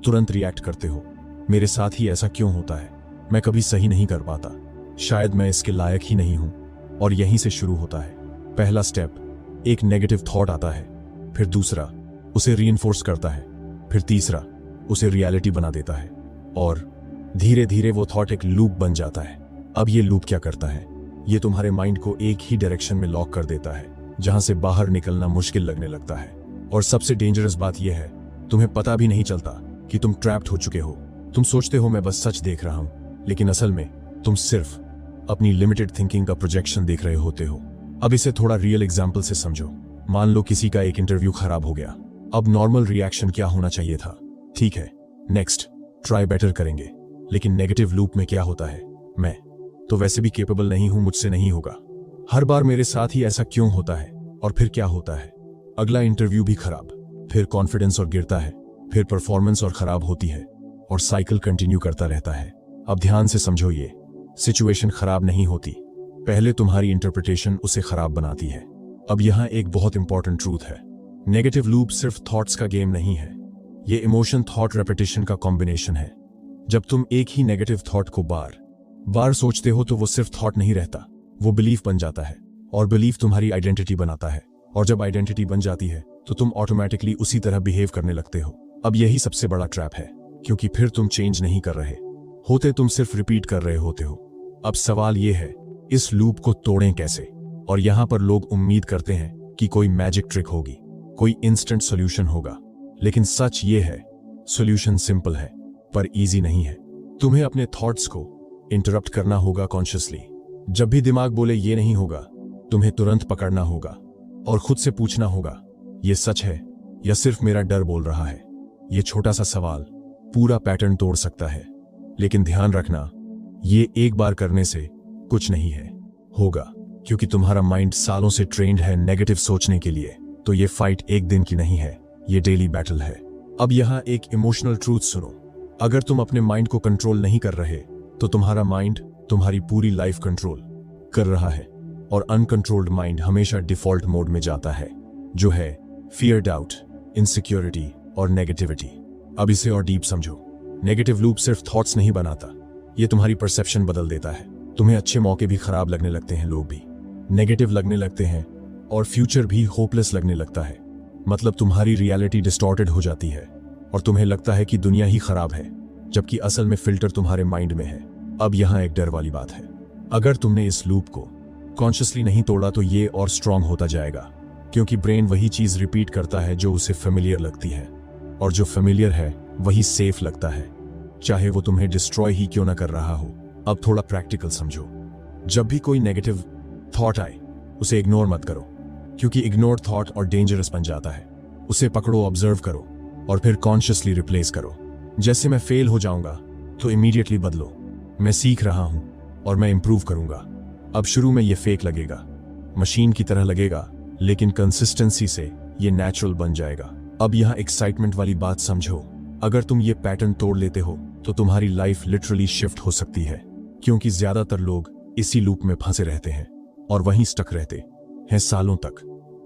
तुरंत रिएक्ट करते हो। मेरे साथ ही ऐसा क्यों होता है? मैं कभी सही नहीं कर पाता, शायद मैं इसके लायक ही नहीं हूं। और यहीं से शुरू होता है पहला स्टेप, एक नेगेटिव थॉट आता है, फिर दूसरा उसे रीइंफोर्स करता है, फिर तीसरा उसे रियलिटी बना देता है, और धीरे धीरे वो थॉट एक लूप बन जाता है। अब ये लूप क्या करता है? ये तुम्हारे माइंड को एक ही डायरेक्शन में लॉक कर देता है, जहां से बाहर निकलना मुश्किल लगने लगता है। और सबसे डेंजरस बात यह है, तुम्हें पता भी नहीं चलता कि तुम ट्रैप्ड हो चुके हो। तुम सोचते हो मैं बस सच देख रहा हूं, लेकिन असल में तुम सिर्फ अपनी लिमिटेड थिंकिंग का प्रोजेक्शन देख रहे होते हो। अब इसे थोड़ा रियल एग्जाम्पल से समझो। मान लो किसी का एक इंटरव्यू खराब हो गया। अब नॉर्मल रिएक्शन क्या होना चाहिए था? ठीक है, नेक्स्ट, ट्राई बेटर करेंगे। लेकिन नेगेटिव लूप में क्या होता है? मैं तो वैसे भी कैपेबल नहीं हूं, मुझसे नहीं होगा, हर बार मेरे साथ ही ऐसा क्यों होता है? और फिर क्या होता है? अगला इंटरव्यू भी खराब, फिर कॉन्फिडेंस और गिरता है, फिर परफॉर्मेंस और खराब होती है, और साइकिल कंटिन्यू करता रहता है। अब ध्यान से समझो, ये सिचुएशन खराब नहीं होती, पहले तुम्हारी इंटरप्रिटेशन उसे खराब बनाती है। अब यहाँ एक बहुत इंपॉर्टेंट ट्रूथ है, नेगेटिव लूप सिर्फ थॉट्स का गेम नहीं है, ये इमोशन थॉट रेपिटेशन का कॉम्बिनेशन है। जब तुम एक ही नेगेटिव थॉट को बार बार सोचते हो तो वो सिर्फ थॉट नहीं रहता, वो बिलीफ बन जाता है, और बिलीफ तुम्हारी आइडेंटिटी बनाता है, और जब आइडेंटिटी बन जाती है तो तुम ऑटोमेटिकली उसी तरह बिहेव करने लगते हो। अब यही सबसे बड़ा ट्रैप है, क्योंकि फिर तुम चेंज नहीं कर रहे होते, तुम सिर्फ रिपीट कर रहे होते हो। अब सवाल ये है, इस लूप को तोड़ें कैसे? और यहां पर लोग उम्मीद करते हैं कि कोई मैजिक ट्रिक होगी, कोई इंस्टेंट सॉल्यूशन होगा, लेकिन सच ये है, सॉल्यूशन सिंपल है पर इजी नहीं है। तुम्हें अपने थॉट्स को इंटरप्ट करना होगा कॉन्शियसली। जब भी दिमाग बोले ये नहीं होगा, तुम्हें तुरंत पकड़ना होगा और खुद से पूछना होगा, ये सच है या सिर्फ मेरा डर बोल रहा है? ये छोटा सा सवाल पूरा पैटर्न तोड़ सकता है। लेकिन ध्यान रखना, ये एक बार करने से कुछ नहीं है होगा, क्योंकि तुम्हारा माइंड सालों से ट्रेंड है नेगेटिव सोचने के लिए। तो ये फाइट एक दिन की नहीं है, ये डेली बैटल है। अब यहाँ एक इमोशनल ट्रूथ सुनो, अगर तुम अपने माइंड को कंट्रोल नहीं कर रहे तो तुम्हारा माइंड तुम्हारी पूरी लाइफ कंट्रोल कर रहा है, और अनकंट्रोल्ड माइंड हमेशा डिफॉल्ट मोड में जाता है, जो है फियर, डाउट, इनसिक्योरिटी और नेगेटिविटी। अब इसे और डीप समझो, नेगेटिव लूप सिर्फ थॉट्स नहीं बनाता, ये तुम्हारी परसेप्शन बदल देता है। तुम्हें अच्छे मौके भी खराब लगने लगते हैं, लोग भी नेगेटिव लगने लगते हैं, और फ्यूचर भी होपलेस लगने लगता है। मतलब तुम्हारी रियलिटी डिस्टॉर्टेड हो जाती है और तुम्हें लगता है कि दुनिया ही खराब है, जबकि असल में फिल्टर तुम्हारे माइंड में है। अब यहाँ एक डर वाली बात है, अगर तुमने इस लूप को कॉन्शियसली नहीं तोड़ा तो ये और स्ट्रांग होता जाएगा, क्योंकि ब्रेन वही चीज रिपीट करता है जो उसे फेमिलियर लगती है, और जो फेमिलियर है वही सेफ लगता है, चाहे वो तुम्हें डिस्ट्रॉय ही क्यों ना कर रहा हो। अब थोड़ा प्रैक्टिकल समझो। जब भी कोई नेगेटिव थॉट आए उसे इग्नोर मत करो, क्योंकि इग्नोर थॉट और डेंजरस बन जाता है। उसे पकड़ो, ऑब्जर्व करो और फिर कॉन्शियसली रिप्लेस करो। जैसे मैं फेल हो जाऊंगा तो इमीडिएटली बदलो, मैं सीख रहा हूं और मैं इंप्रूव करूंगा। अब शुरू में ये फेक लगेगा, मशीन की तरह लगेगा, लेकिन कंसिस्टेंसी से ये नेचुरल बन जाएगा। अब यहाँ एक्साइटमेंट वाली बात समझो। अगर तुम ये पैटर्न तोड़ लेते हो तो तुम्हारी लाइफ लिटरली शिफ्ट हो सकती है, क्योंकि ज्यादातर लोग इसी लूप में फंसे रहते हैं और वहीं स्टक रहते हैं सालों तक।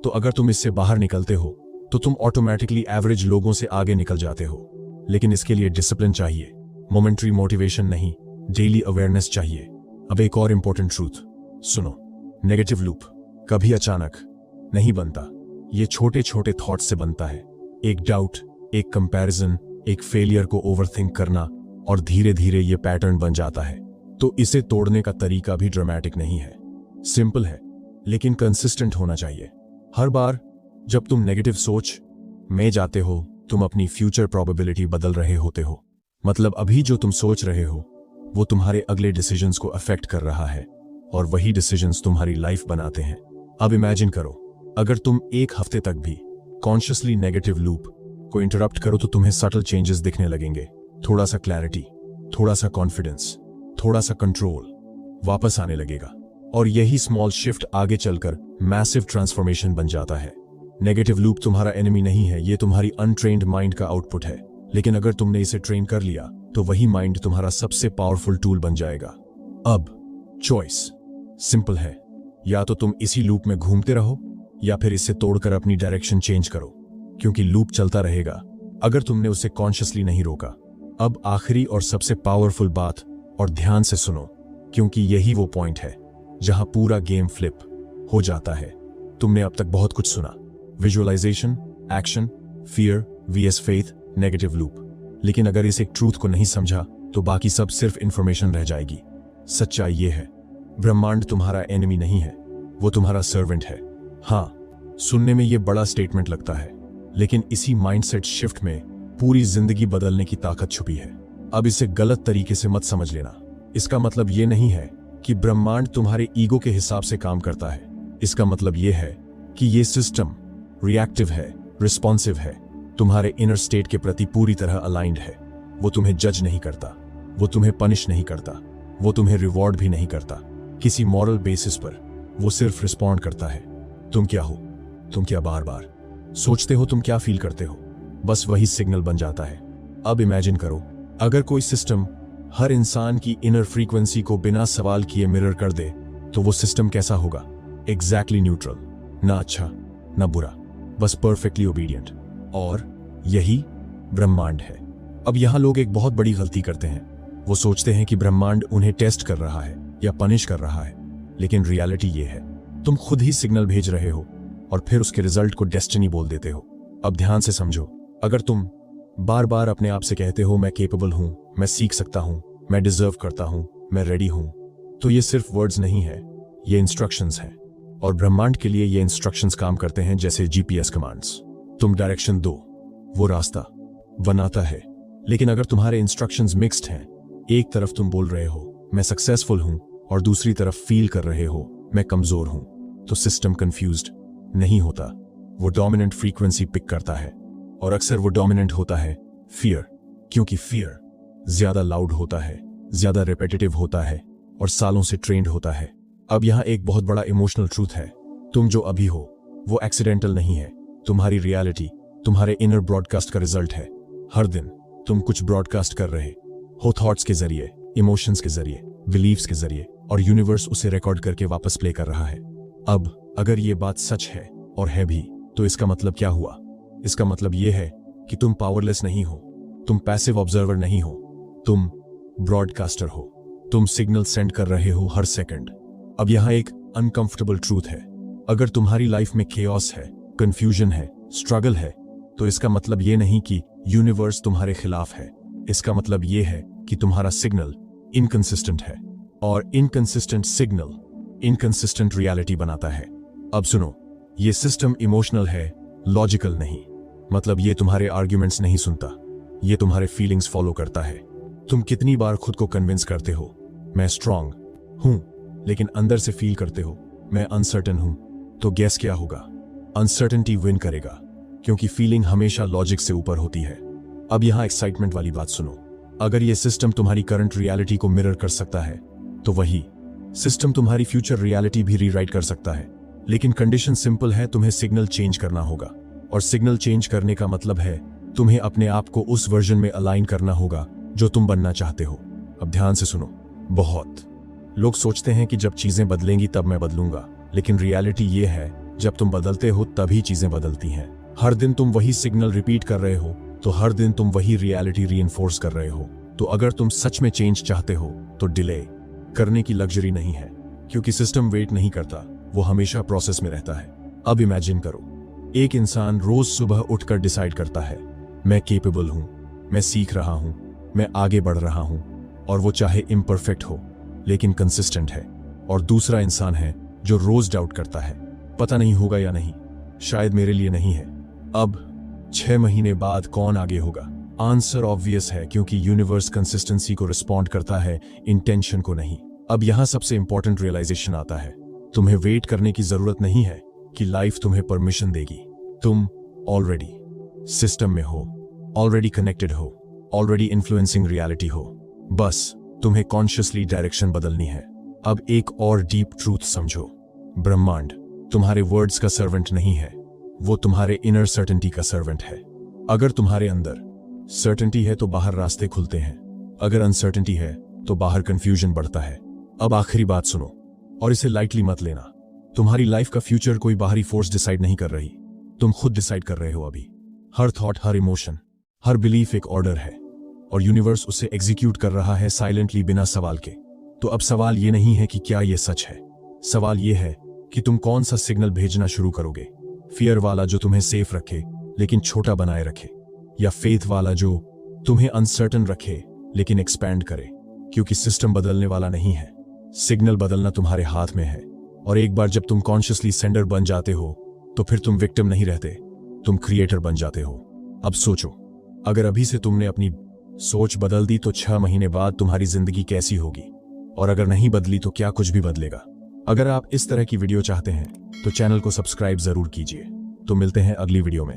तो अगर तुम इससे बाहर निकलते हो तो तुम ऑटोमेटिकली एवरेज लोगों से आगे निकल जाते हो। लेकिन इसके लिए डिसिप्लिन चाहिए, मोमेंटरी मोटिवेशन नहीं, डेली अवेयरनेस चाहिए। अब एक और इंपॉर्टेंट ट्रूथ सुनो, नेगेटिव लूप कभी अचानक नहीं बनता, ये छोटे छोटे थॉट्स से बनता है। एक डाउट, एक कंपैरिजन, एक फेलियर को ओवरथिंक करना, और धीरे धीरे ये पैटर्न बन जाता है। तो इसे तोड़ने का तरीका भी ड्रामेटिक नहीं है, सिंपल है, लेकिन कंसिस्टेंट होना चाहिए। हर बार जब तुम नेगेटिव सोच में जाते हो तुम अपनी फ्यूचर प्रोबेबिलिटी बदल रहे होते हो। मतलब अभी जो तुम सोच रहे हो वो तुम्हारे अगले डिसीजंस को अफेक्ट कर रहा है, और वही डिसीजंस तुम्हारी लाइफ बनाते हैं। अब इमेजिन करो, अगर तुम एक हफ्ते तक भी कॉन्शियसली नेगेटिव लूप को इंटरप्ट करो तो तुम्हें सटल चेंजेस दिखने लगेंगे। थोड़ा सा क्लैरिटी, थोड़ा सा कॉन्फिडेंस, थोड़ा सा कंट्रोल वापस आने लगेगा, और यही स्मॉल शिफ्ट आगे चलकर मैसिव ट्रांसफॉर्मेशन बन जाता है। नेगेटिव लूप तुम्हारा एनिमी नहीं है, ये तुम्हारी अनट्रेन्ड माइंड का आउटपुट है। लेकिन अगर तुमने इसे ट्रेन कर लिया तो वही माइंड तुम्हारा सबसे पावरफुल टूल बन जाएगा। अब चॉइस सिंपल है, या तो तुम इसी लूप में घूमते रहो या फिर इसे तोड़कर अपनी डायरेक्शन चेंज करो, क्योंकि लूप चलता रहेगा अगर तुमने उसे कॉन्शियसली नहीं रोका। अब आखिरी और सबसे पावरफुल बात, और ध्यान से सुनो, क्योंकि यही वो पॉइंट है जहां पूरा गेम फ्लिप हो जाता है। तुमने अब तक बहुत कुछ सुना, visualisation, action, fear vs faith, negative loop, लेकिन अगर इस एक ट्रूथ को नहीं समझा तो बाकी सब सिर्फ इंफॉर्मेशन रह जाएगी। सच्चाई ये है, ब्रह्मांड तुम्हारा एनिमी नहीं है, वो तुम्हारा सर्वेंट है। हाँ, सुनने में ये बड़ा स्टेटमेंट लगता है, लेकिन इसी माइंडसेट शिफ्ट में पूरी जिंदगी बदलने की ताकत छुपी है। अब इसे गलत तरीके से मत समझ लेना। इसका मतलब ये नहीं है कि ब्रह्मांड तुम्हारे ईगो के हिसाब से काम करता है। इसका मतलब ये है कि ये सिस्टम रिएक्टिव है, रिस्पॉन्सिव है, तुम्हारे इनर स्टेट के प्रति पूरी तरह अलाइंड है। वो तुम्हें जज नहीं करता, वो तुम्हें पनिश नहीं करता, वो तुम्हें रिवॉर्ड भी नहीं करता किसी मॉरल बेसिस पर। वो सिर्फ रिस्पॉन्ड करता है। तुम क्या हो, तुम क्या बार बार सोचते हो, तुम क्या फील करते हो, बस वही सिग्नल बन जाता है। अब इमेजिन करो, अगर कोई सिस्टम हर इंसान की इनर फ्रीक्वेंसी को बिना सवाल किए मिरर कर दे तो वो सिस्टम कैसा होगा? एग्जैक्टली न्यूट्रल, ना अच्छा ना बुरा, बस परफेक्टली ओबीडियंट। और यही ब्रह्मांड है। अब यहां लोग एक बहुत बड़ी गलती करते हैं। वो सोचते हैं कि ब्रह्मांड उन्हें टेस्ट कर रहा है या पनिश कर रहा है, लेकिन रियलिटी ये है, तुम खुद ही सिग्नल भेज रहे हो और फिर उसके रिजल्ट को डेस्टिनी बोल देते हो। अब ध्यान से समझो, अगर तुम बार बार अपने आप से कहते हो मैं केपेबल हूं, मैं सीख सकता हूं, मैं डिजर्व करता हूं, मैं रेडी हूं, तो ये सिर्फ वर्ड्स नहीं है, ये इंस्ट्रक्शंस हैं। और ब्रह्मांड के लिए ये इंस्ट्रक्शंस काम करते हैं जैसे जीपीएस कमांड्स। तुम डायरेक्शन दो, वो रास्ता बनाता है। लेकिन अगर तुम्हारे इंस्ट्रक्शंस मिक्स्ड हैं, एक तरफ तुम बोल रहे हो मैं सक्सेसफुल हूं और दूसरी तरफ फील कर रहे हो मैं कमजोर हूं, तो सिस्टम कंफ्यूज्ड नहीं होता, वो डोमिनेंट फ्रीक्वेंसी पिक करता है। और अक्सर वो डोमिनेंट होता है फियर, क्योंकि फियर ज्यादा लाउड होता है, ज्यादा रिपीटेटिव होता है और सालों से ट्रेंड होता है। अब यहां एक बहुत बड़ा इमोशनल ट्रूथ है, तुम जो अभी हो वो एक्सीडेंटल नहीं है, तुम्हारी रियलिटी तुम्हारे इनर ब्रॉडकास्ट का रिजल्ट है। हर दिन तुम कुछ ब्रॉडकास्ट कर रहे हो, थॉट्स के जरिए, इमोशंस के जरिए, बिलीव्स के जरिए, और यूनिवर्स उसे रिकॉर्ड करके वापस प्ले कर रहा है। अब अगर ये बात सच है और है भी, तो इसका मतलब क्या हुआ? इसका मतलब यह है कि तुम पावरलेस नहीं हो, तुम पैसिव ऑब्जर्वर नहीं हो, तुम ब्रॉडकास्टर हो, तुम सिग्नल सेंड कर रहे हो हर सेकंड। अब यहां एक अनकंफर्टेबल ट्रूथ है, अगर तुम्हारी लाइफ में केओस है, कंफ्यूजन है, स्ट्रगल है, तो इसका मतलब यह नहीं कि यूनिवर्स तुम्हारे खिलाफ है। इसका मतलब ये है कि तुम्हारा सिग्नल इनकंसिस्टेंट है, और इनकंसिस्टेंट सिग्नल इनकंसिस्टेंट रियलिटी बनाता है। अब सुनो, ये सिस्टम इमोशनल है, लॉजिकल नहीं। मतलब ये तुम्हारे आर्ग्यूमेंट्स नहीं सुनता, ये तुम्हारे फीलिंग्स फॉलो करता है। तुम कितनी बार खुद को कन्विंस करते हो मैं स्ट्रांग हूं, लेकिन अंदर से फील करते हो मैं अनसर्टन हूं। तो गैस क्या होगा? अनसर्टेनिटी विन करेगा, क्योंकि फीलिंग हमेशा लॉजिक से ऊपर होती है। अब यहां एक्साइटमेंट वाली बात सुनो। अगर यह सिस्टम तुम्हारी करंट रियलिटी को मिरर कर सकता है, तो वही सिस्टम तुम्हारी फ्यूचर रियलिटी भी रीराइट कर सकता है। लेकिन कंडीशन सिंपल है, तुम्हें सिग्नल चेंज करना होगा। और सिग्नल चेंज करने का मतलब है तुम्हें अपने आप को उस वर्जन में अलाइन करना होगा जो तुम बनना चाहते हो। अब ध्यान से सुनो। बहुत लोग सोचते हैं कि जब चीजें बदलेंगी तब मैं बदलूंगा, लेकिन रियलिटी ये है जब तुम बदलते हो तभी चीजें बदलती हैं। हर दिन तुम वही सिग्नल रिपीट कर रहे हो, तो हर दिन तुम वही रियलिटी रीइंफोर्स कर रहे हो। तो अगर तुम सच में चेंज चाहते हो तो डिले करने की लग्जरी नहीं है, क्योंकि सिस्टम वेट नहीं करता, वो हमेशा प्रोसेस में रहता है। अब इमेजिन करो, एक इंसान रोज सुबह उठकर डिसाइड करता है मैं केपेबल हूं, मैं सीख रहा हूं, मैं आगे बढ़ रहा हूं, और वो चाहे इम्परफेक्ट हो लेकिन कंसिस्टेंट है। और दूसरा इंसान है जो रोज डाउट करता है पता नहीं होगा या नहीं, शायद मेरे लिए नहीं है। अब 6 महीने बाद कौन आगे होगा? आंसर ऑब्वियस है, क्योंकि यूनिवर्स कंसिस्टेंसी को रिस्पॉन्ड करता है, इंटेंशन को नहीं। अब यहां सबसे इंपॉर्टेंट रियलाइजेशन आता है, तुम्हें वेट करने की जरूरत नहीं है कि लाइफ तुम्हें परमिशन देगी। तुम ऑलरेडी सिस्टम में हो, ऑलरेडी कनेक्टेड हो, ऑलरेडी इन्फ्लुएंसिंग रियलिटी हो। बस तुम्हें कॉन्शियसली डायरेक्शन बदलनी है। अब एक और डीप ट्रूथ समझो, ब्रह्मांड तुम्हारे वर्ड्स का सर्वेंट नहीं है, वो तुम्हारे इनर सर्टेनिटी का सर्वेंट है। अगर तुम्हारे अंदर सर्टेनिटी है तो बाहर रास्ते खुलते हैं, अगर अनसर्टेनिटी है तो बाहर कंफ्यूजन बढ़ता है। अब आखिरी बात सुनो, और इसे लाइटली मत लेना। तुम्हारी लाइफ का फ्यूचर कोई बाहरी फोर्स डिसाइड नहीं कर रही, तुम खुद डिसाइड कर रहे हो अभी। हर थॉट, हर इमोशन, हर बिलीफ एक ऑर्डर है, और यूनिवर्स उसे एग्जीक्यूट कर रहा है साइलेंटली, बिना सवाल के। तो अब सवाल ये नहीं है कि क्या ये सच है, सवाल ये है कि तुम कौन सा सिग्नल भेजना शुरू करोगे। फियर वाला जो तुम्हें सेफ रखे लेकिन छोटा बनाए रखे, या फेथ वाला जो तुम्हें अनसर्टन रखे लेकिन एक्सपैंड करे। क्योंकि सिस्टम बदलने वाला नहीं है, सिग्नल बदलना तुम्हारे हाथ में है। और एक बार जब तुम कॉन्शियसली सेंडर बन जाते हो तो फिर तुम विक्टिम नहीं रहते, तुम क्रिएटर बन जाते हो। अब सोचो, अगर अभी से तुमने अपनी सोच बदल दी तो 6 महीने बाद तुम्हारी जिंदगी कैसी होगी, और अगर नहीं बदली तो क्या कुछ भी बदलेगा। अगर आप इस तरह की वीडियो चाहते हैं तो चैनल को सब्सक्राइब जरूर कीजिए। तो मिलते हैं अगली वीडियो में।